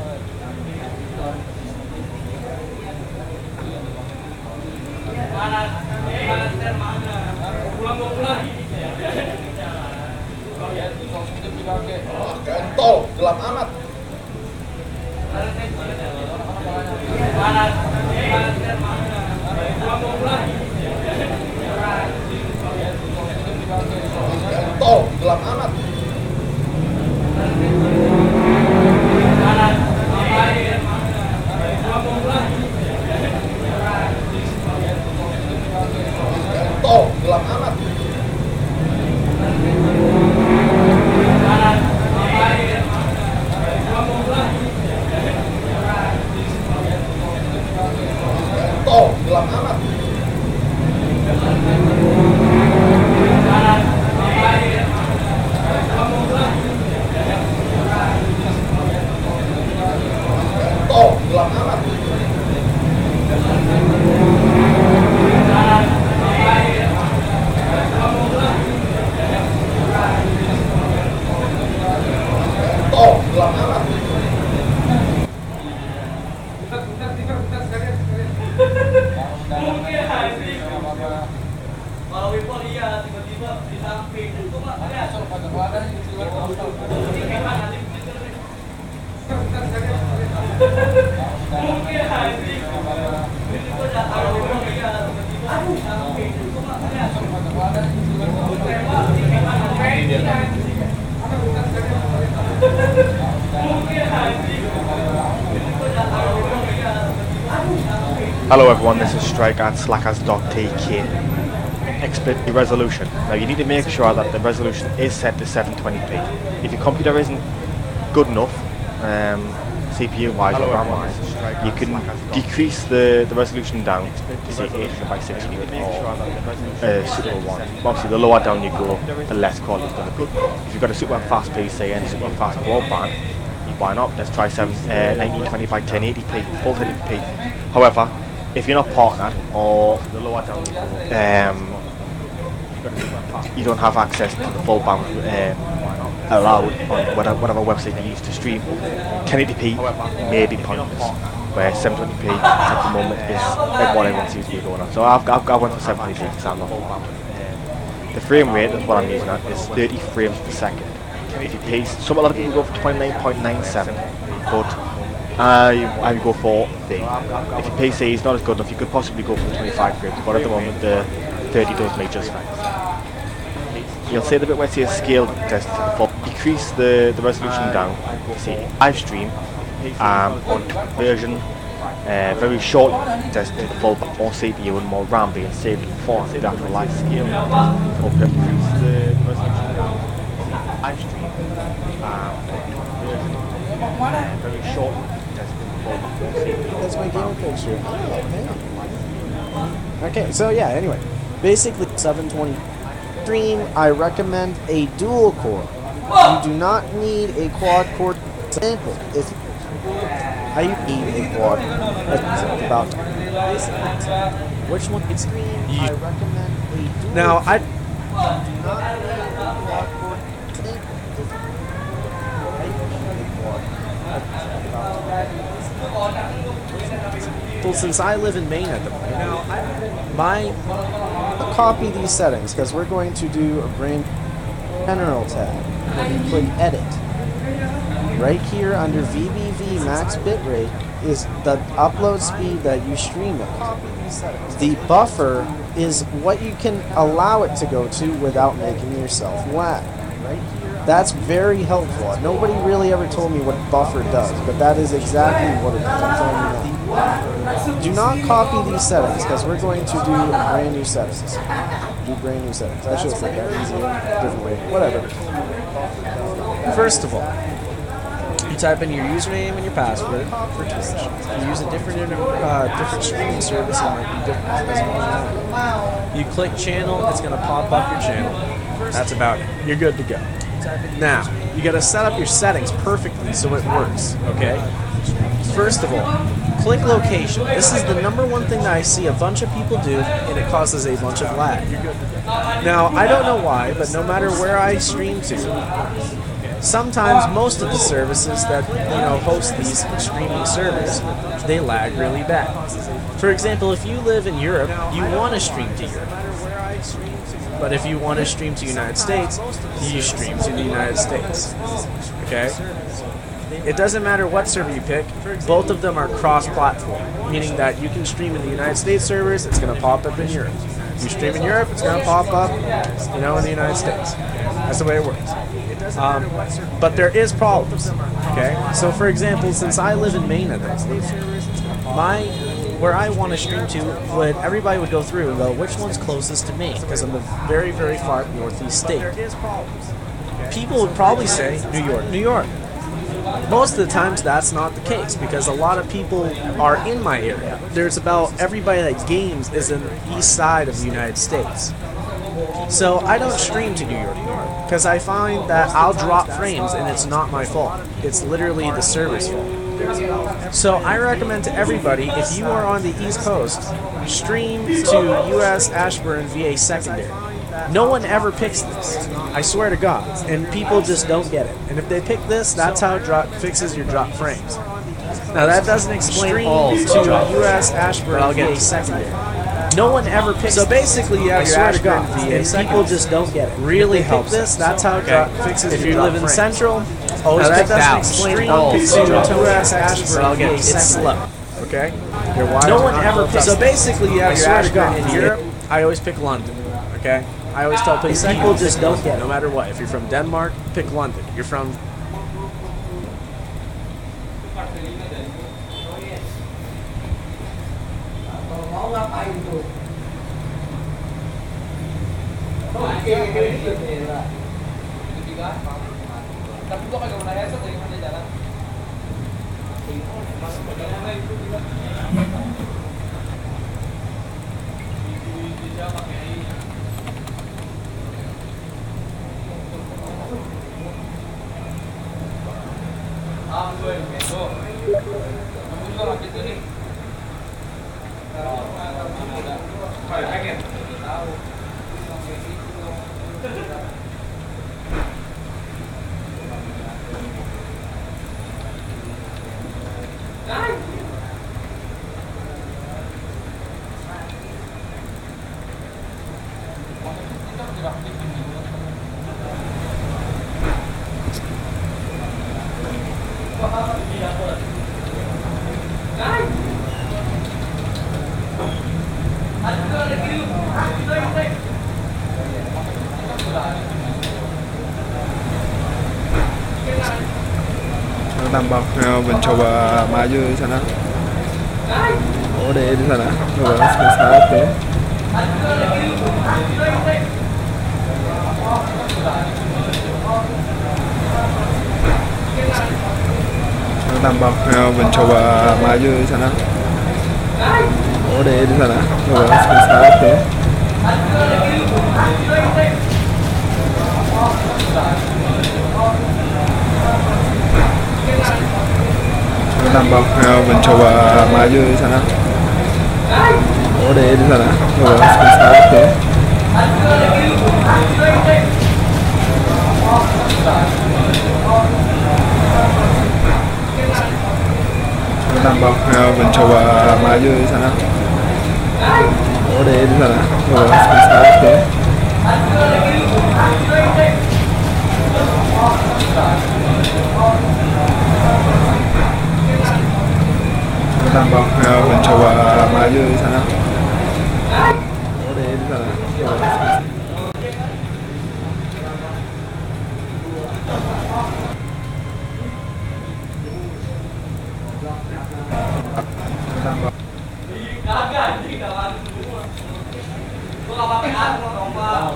Gentol, gelap amat. Gentol, gelap amat. Gentol, gelap amat. Gentol, gelap amat. Gentol, gelap amat. Gentol, gelap amat. Kalau Wipol iya tiba-tiba di samping itu mah ada mungkin anjing itu udah kalau Wipol iya tiba-tiba di samping itu mah ada mungkin anjing itu udah kalau Wipol iya tiba-tiba. Hello everyone, this is Strike at slackers.tk. Expert resolution. Now you need to make sure that the resolution is set to 720p. If your computer isn't good enough, CPU wise or RAM wise, you can decrease the resolution down to say 800 by 600 or suitable one. Obviously the lower down you go, the less quality it's going to be. If you've got a super fast PC and super fast broadband, why not? Let's try 1920 by 1080p, full 1080p. However, if you're not partnered or the lower down you go, you don't have access to the full band allowed on whatever website you use to stream, 1080p may be pointless, where 720p at the moment is like what everyone seems to be going on. So I've went for 720p because I'm the whole band. The frame rate is what I'm using at is 30 frames per second. If you pace, a lot of people go for 29.97, but I would go for 30. If your PC is not as good enough, you could possibly go for 25 frames, but at the moment the 30 does me just fine. You'll see the bit where it says scale test decrease the resolution down. See live stream on version very short test to the full, more CPU and more RAM being saved for the actual live scale. Or decrease the resolution down. Live stream version very short test to the full, more CPU. That's my game picture. Okay, so yeah, anyway. Basically 720 stream, I recommend a dual core. You do not need a quad core. Simple. If I need a quad, that's about which one can stream? I recommend a dual. Now I do not need a quad core. Well, since I live in Maine at the moment, I'll copy these settings because we're going to do a brand general tab. When you click edit, right here under VBV max bitrate is the upload speed that you stream at. The buffer is what you can allow it to go to without making yourself lag. That's very helpful. Nobody really ever told me what buffer does, but that is exactly what it does. I'm telling you now. Do not copy these settings because we're going to do brand new settings. Do brand new settings. I should have said that easier, different way, whatever. First of all, you type in your username and your password for Twitch. If you use a different streaming service, it might be different. You click channel, it's going to pop up your channel. That's about it. You're good to go. Now, you got to set up your settings perfectly so it works, okay? First of all, click location. This is the #1 thing that I see a bunch of people do, and it causes a bunch of lag. Now, I don't know why, but no matter where I stream to, sometimes most of the services that host these streaming servers, they lag really bad. For example, if you live in Europe, you want to stream to Europe. But if you want to stream to the United States, you stream to the United States. Okay? It doesn't matter what server you pick, both of them are cross-platform, meaning that you can stream in the United States servers, it's going to pop up in Europe. You stream in Europe, it's going to pop up, in the United States. That's the way it works. But there is problems. Okay? So for example, since I live in Maine at this, where I want to stream to, everybody would go through and go, which one's closest to Maine? Because I'm a very, very far northeast state. People would probably say New York, New York. Most of the times that's not the case because a lot of people are in my area. There's about everybody that games is in the east side of the United States. So I don't stream to New York because I find that I'll drop frames and it's not my fault. It's literally the server's fault. So I recommend to everybody, if you are on the East Coast, stream to US Ashburn VA Secondary. No one ever picks this. I swear to God. And people just don't get it. And if they pick this, that's how it fixes your drop frames. Now that doesn't explain all to US Ashburn VA Secondary. No one ever picks. So basically, you have your Ashburn VA, and people just don't get it. Really helps this. That's how it fixes. If you live in Central, always pick that. Stream to US Ashburn VA. It's slow. Okay. No one ever picks. So basically, you have your Ashburn in Europe. I always pick London. Okay. I always tell people just don't get it. No matter what. If you're from Denmark, pick London. You're from tapi gua kagak pernah headset dari mana jalan. Masuk ke dalam itu juga. Dia pakai gue itu. Kamu juga pakai itu nih. Kalau ada pengen tahu. Tambah mencoba maju di sana. Oh, deh di sana. Coba saat tuh. Tambah mencoba maju di sana. Oh, deh di sana. Coba saat tuh. Tambah mencoba maju di sana. Oh, deh di sana. Coba saat tuh. Tambah mencoba maju di sana. Oh, deh di sana. Coba saat tuh. Tambah mencoba maju di sana. Oh, deh di sana. kagak anjing dalam semua. Gua enggak pakai aku dong, Bang.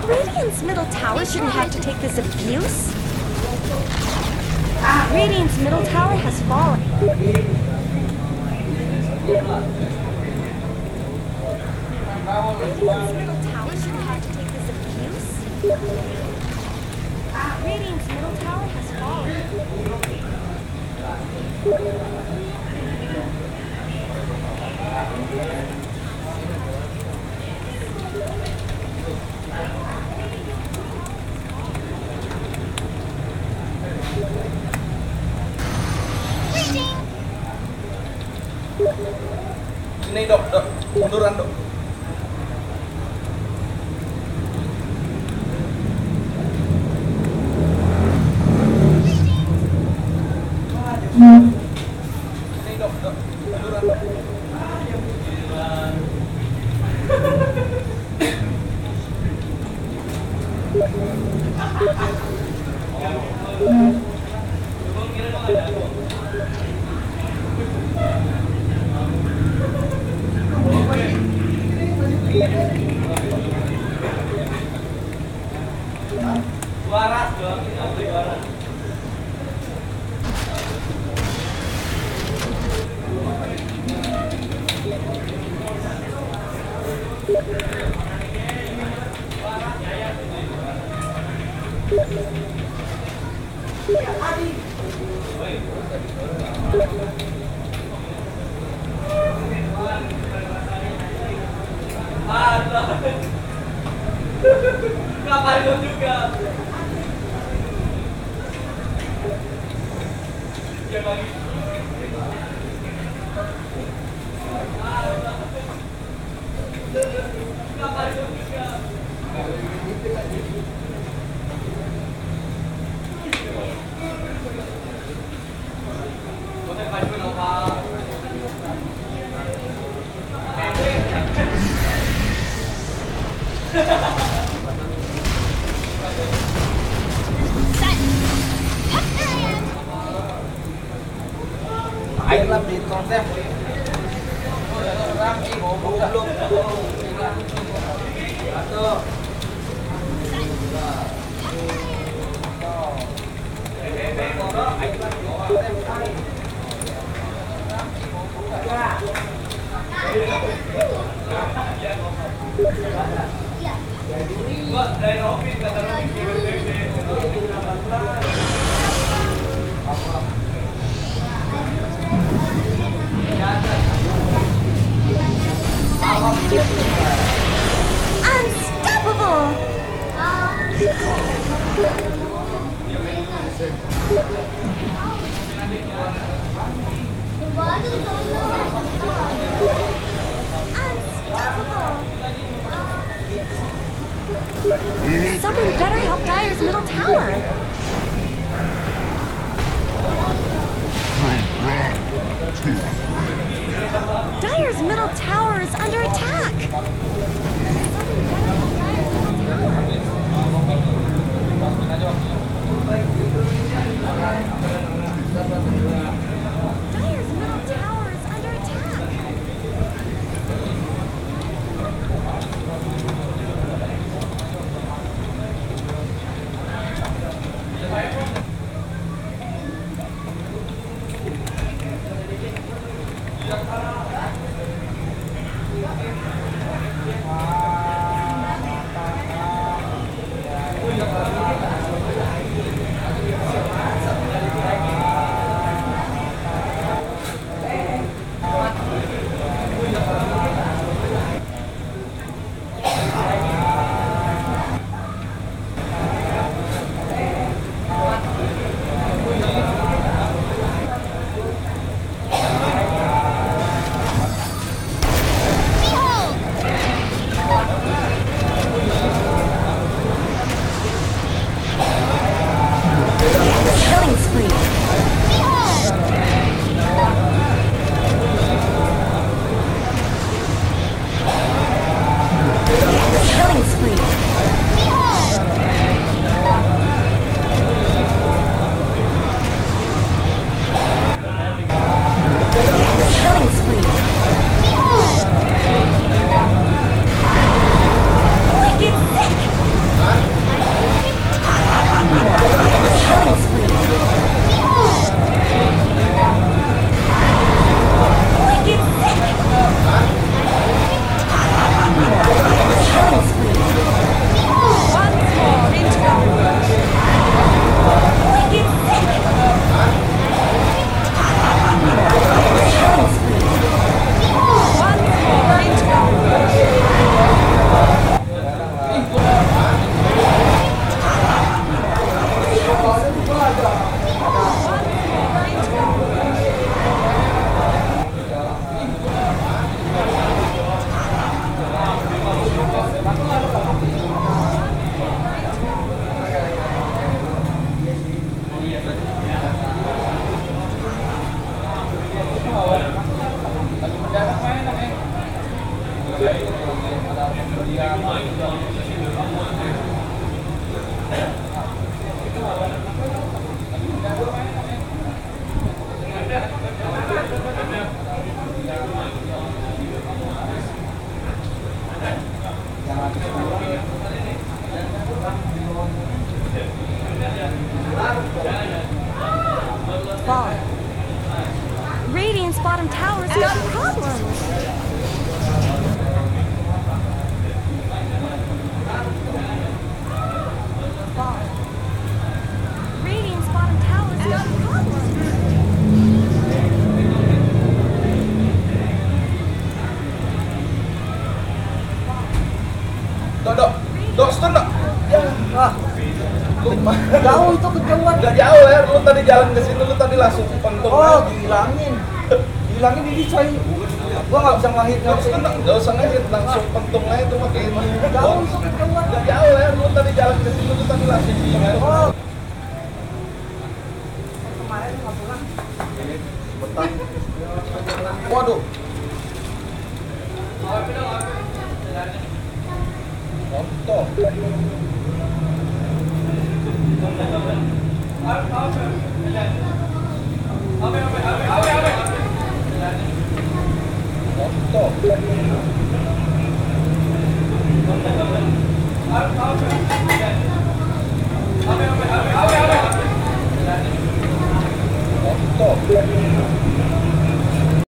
Radiant's middle tower shouldn't have to take this abuse. Radiant's middle tower has fallen. Radiant's middle tower shouldn't have to take this abuse. Radiant's middle tower has fallen. Ini dok, munduran dok. Ini dok, munduran dok. Waras dong, asli waras. Ngapain lu juga? Jangan lagi. Ngapain lu juga? Air lah di konsep. Orang goblok. Satu. Dari office kata Unstoppable! Someone better help Dyer's middle tower. Dyer's middle tower is under attack. Dyer's middle tower is under attack. Ball. Radiant's bottom tower's got problems. Ball. Radiant's bottom tower's got problems. Dok, stun dok. Jauh itu kejauhan. Gak jauh ya, lu tadi jalan ke situ, lu tadi langsung pentung. Oh, dihilangin. Dihilangin ini coy. Gua nggak bisa ngelahirin. Gak usah ngehit, langsung pentung aja tuh pakai ini. Jauh itu kejauhan. Gak jauh ya, lu tadi jalan ke situ, lu tadi langsung pentung aja. Oh. Kemarin nggak pulang. Betah. Waduh. Kontol. Kontol.